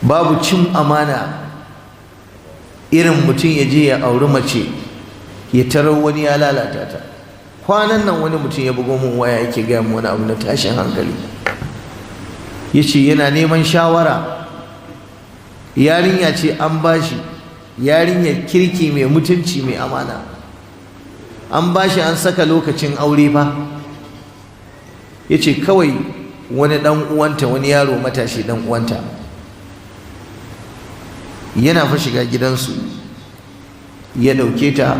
babu cin amana irin mutum ya je ya auri mace ya tarar wani ya lalata ta. Kwanan nan wani mutum ya bugo min waya yake gaya min wani abu na tashin hankali. Ya ce yana neman shawara, yarinya ce an bashi, yarinyar kirki mai mutunci mai amana, an bashi an saka lokacin aure fa. Ya ce kawai wani ɗan uwanta, wani yaro matashi ɗan uwanta yana fa shiga gidansu, ya ɗauke ta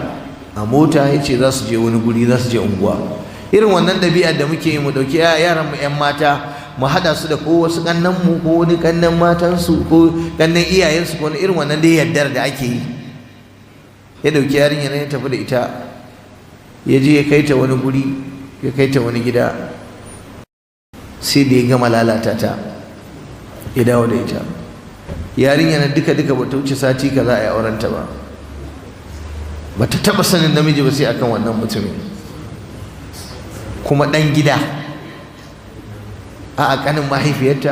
a mota ya ce za su je wani guri, za su je unguwa. Irin wannan ɗabi'ar da muke yi, mu ɗauki yaranmu 'yan mata mu haɗa su da ko wasu ƙannenmu ko wani ƙannen matansu ko ƙannen iyayensu ko wani irin wannan dai yardar da ake yi. Ya ɗauki yarinya ya tafi da ita, ya je ya kai ta wani guri, ya kai ta wani gida, sai da ya gama lalata ta ya dawo da ita. Yarinya na duka bata wuce sati kaza a yi aurenta ba, bata taɓa sanin namiji ba sai akan wannan mutumin, kuma ɗan gida. A'a kanin mahaifiyarta,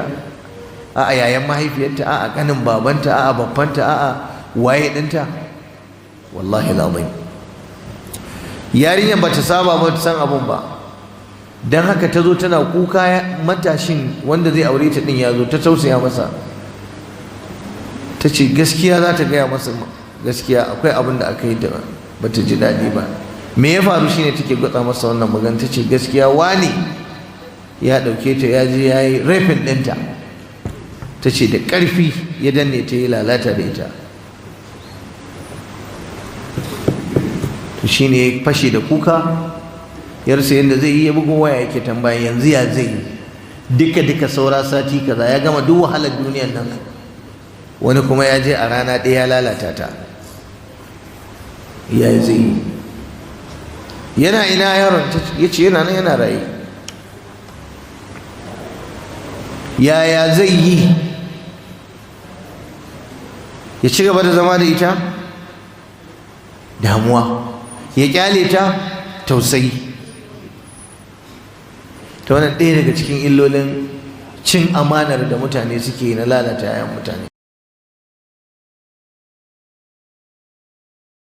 a'a yayan mahaifiyarta, a'a kanin babanta, a'a babbanta, a'a waye ɗinta. Wallahi lazim yarinyar bata saba ba, ta san abun ba, dan haka ta zo tana kuka. Matashin wanda zai aure ta din ya zo, ta tausaya masa, ta ce gaskiya za ta gaya masa gaskiya akwai abin da aka yi da bata ji daɗi ba. Me ya faru shine take gwatsa masa wannan magana. Ta ce gaskiya wani ya ɗauke ta ya je ya yi rafin ɗinta. Ta ce da ƙarfi ya danne ta yi lalata da ita. To shine ya fashe da kuka, ya rasa yadda zai yi, ya bugo waya yake tambaya yanzu ya zai yi. Duka saura sati kaza ya gama duk wahalar duniyar nan, wani kuma ya je a rana ɗaya ya lalata ta. Ya zai yi? Yana ina yaron? Ya ce yana nan, yana raye. Yaya zai yi? Ya ci gaba da zama da ita? Damuwa. Ya kyale ta? Tausayi. Ta wannan ɗaya daga cikin illolin cin amanar da mutane suke na lalata 'ya'yan mutane.